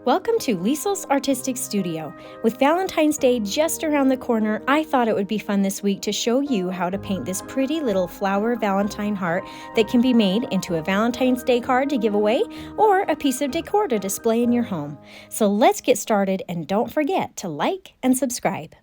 Welcome to Liesel's Artistic Studio. With Valentine's Day just around the corner, I thought it would be fun this week to show you how to paint this pretty little flower Valentine heart that can be made into a Valentine's Day card to give away or a piece of decor to display in your home. So let's get started, and don't forget to like and subscribe.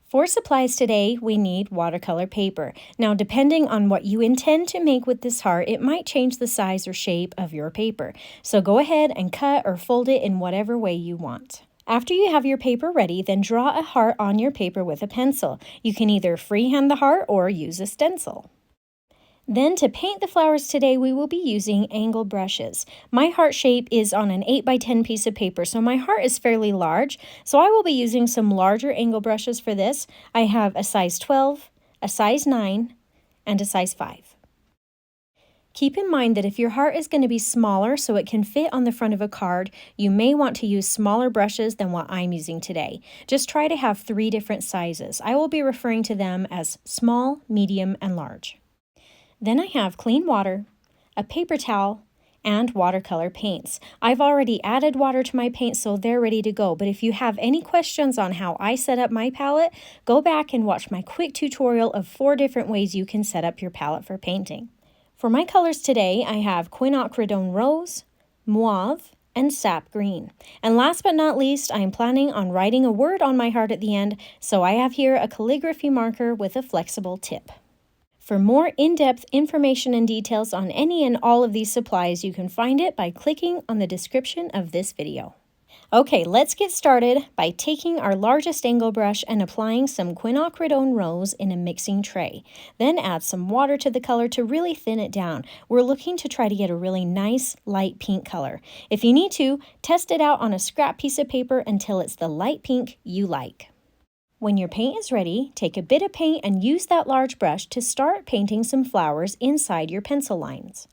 For supplies today, we need watercolor paper. Now, depending on what you intend to make with this heart, it might change the size or shape of your paper. So go ahead and cut or fold it in whatever way you want. After you have your paper ready, then draw a heart on your paper with a pencil. You can either freehand the heart or use a stencil. Then to paint the flowers today, we will be using angle brushes. My heart shape is on an 8x10 piece of paper, so my heart is fairly large. So I will be using some larger angle brushes for this. I have a size 12, a size 9, and a size 5. Keep in mind that if your heart is going to be smaller so it can fit on the front of a card, you may want to use smaller brushes than what I'm using today. Just try to have 3 different sizes. I will be referring to them as small, medium, and large. Then I have clean water, a paper towel, and watercolor paints. I've already added water to my paint, so they're ready to go. But if you have any questions on how I set up my palette, go back and watch my quick tutorial of 4 different ways you can set up your palette for painting. For my colors today, I have quinacridone rose, mauve, and sap green. And last but not least, I am planning on writing a word on my heart at the end, so I have here a calligraphy marker with a flexible tip. For more in-depth information and details on any and all of these supplies, you can find it by clicking on the description of this video. Okay, let's get started by taking our largest angle brush and applying some quinacridone rose in a mixing tray. Then add some water to the color to really thin it down. We're looking to try to get a really nice light pink color. If you need to, test it out on a scrap piece of paper until it's the light pink you like. When your paint is ready, take a bit of paint and use that large brush to start painting some flowers inside your pencil lines.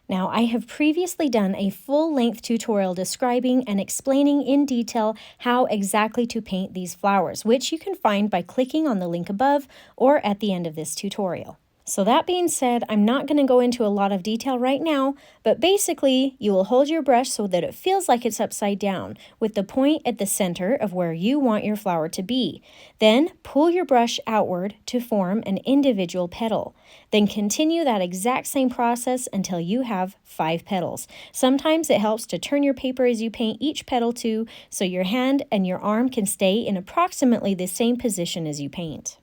Now, I have previously done a full-length tutorial describing and explaining in detail how exactly to paint these flowers, which you can find by clicking on the link above or at the end of this tutorial. So that being said, I'm not going to go into a lot of detail right now, but basically you will hold your brush so that it feels like it's upside down, with the point at the center of where you want your flower to be. Then pull your brush outward to form an individual petal. Then continue that exact same process until you have 5 petals. Sometimes it helps to turn your paper as you paint each petal too, so your hand and your arm can stay in approximately the same position as you paint.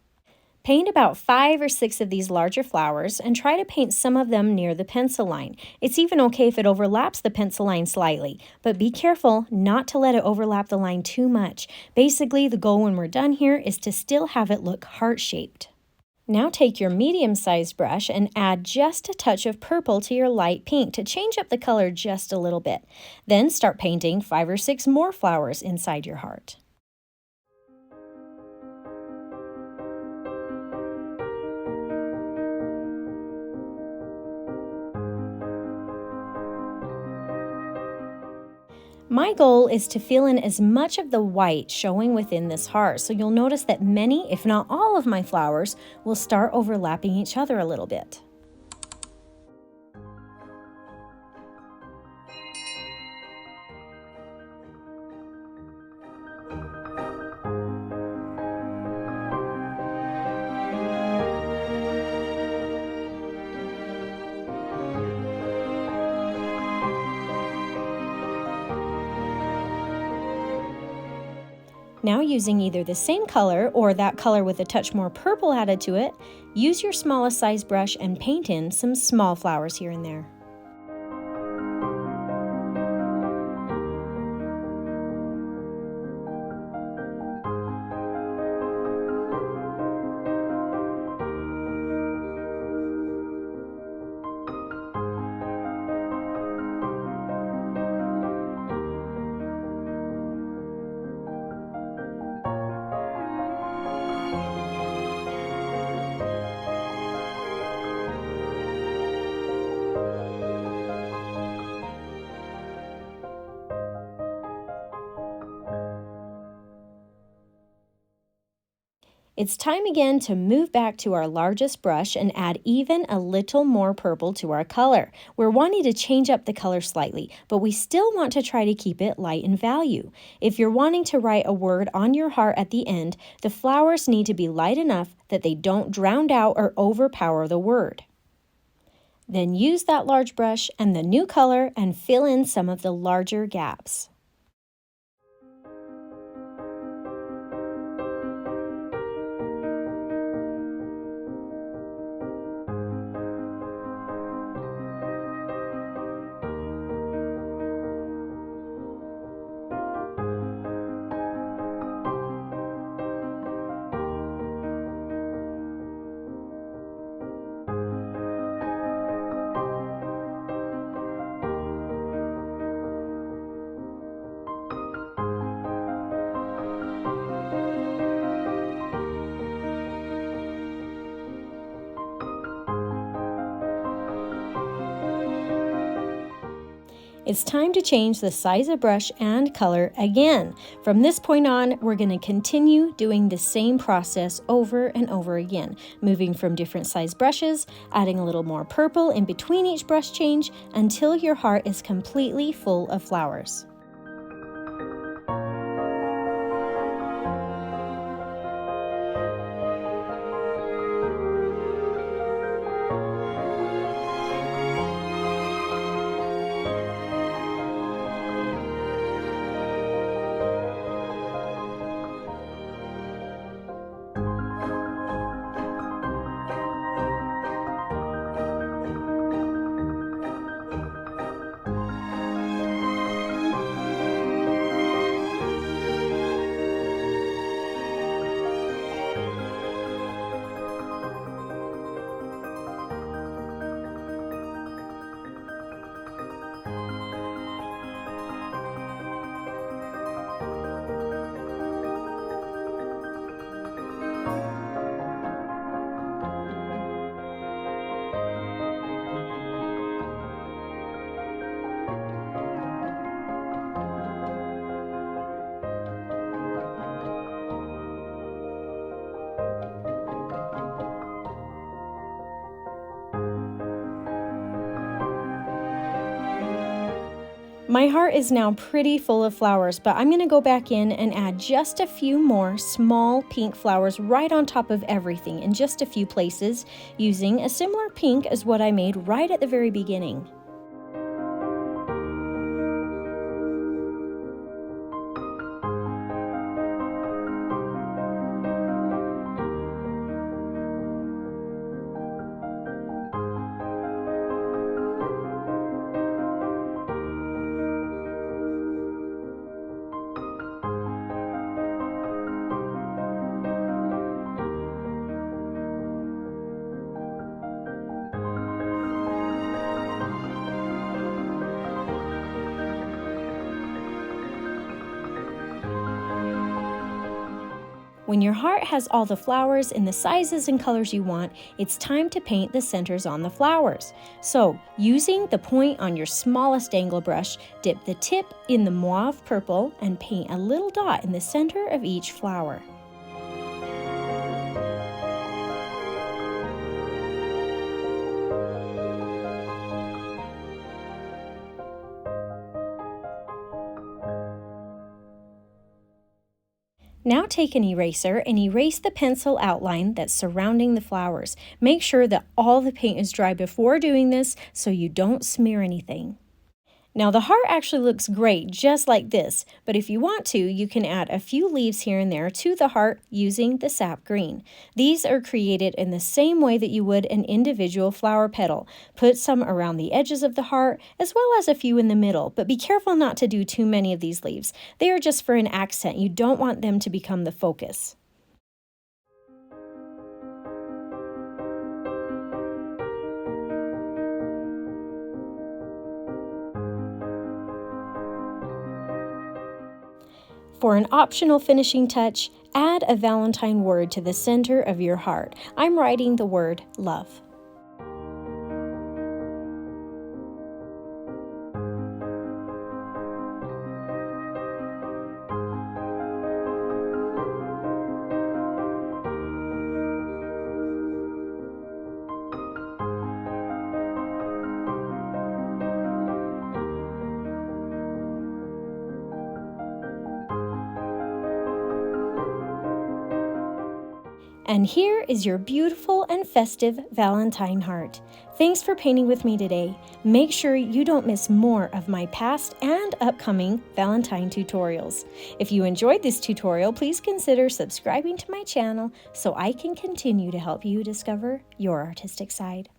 Paint about 5 or 6 of these larger flowers and try to paint some of them near the pencil line. It's even okay if it overlaps the pencil line slightly, but be careful not to let it overlap the line too much. Basically, the goal when we're done here is to still have it look heart-shaped. Now take your medium-sized brush and add just a touch of purple to your light pink to change up the color just a little bit. Then start painting 5 or 6 more flowers inside your heart. My goal is to fill in as much of the white showing within this heart, so you'll notice that many, if not all of my flowers, will start overlapping each other a little bit. Now, using either the same color or that color with a touch more purple added to it, use your smallest size brush and paint in some small flowers here and there. It's time again to move back to our largest brush and add even a little more purple to our color. We're wanting to change up the color slightly, but we still want to try to keep it light in value. If you're wanting to write a word on your heart at the end, the flowers need to be light enough that they don't drown out or overpower the word. Then use that large brush and the new color and fill in some of the larger gaps. It's time to change the size of brush and color again. From this point on, we're going to continue doing the same process over and over again, moving from different size brushes, adding a little more purple in between each brush change until your heart is completely full of flowers. My heart is now pretty full of flowers, but I'm going to go back in and add just a few more small pink flowers right on top of everything in just a few places, using a similar pink as what I made right at the very beginning. When your heart has all the flowers in the sizes and colors you want, it's time to paint the centers on the flowers. So, using the point on your smallest angle brush, dip the tip in the mauve purple and paint a little dot in the center of each flower. Now take an eraser and erase the pencil outline that's surrounding the flowers. Make sure that all the paint is dry before doing this so you don't smear anything. Now the heart actually looks great just like this, but if you want to, you can add a few leaves here and there to the heart using the sap green. These are created in the same way that you would an individual flower petal. Put some around the edges of the heart as well as a few in the middle, but be careful not to do too many of these leaves. They are just for an accent. You don't want them to become the focus. For an optional finishing touch, add a Valentine word to the center of your heart. I'm writing the word love. And here is your beautiful and festive Valentine heart. Thanks for painting with me today. Make sure you don't miss more of my past and upcoming Valentine tutorials. If you enjoyed this tutorial, please consider subscribing to my channel so I can continue to help you discover your artistic side.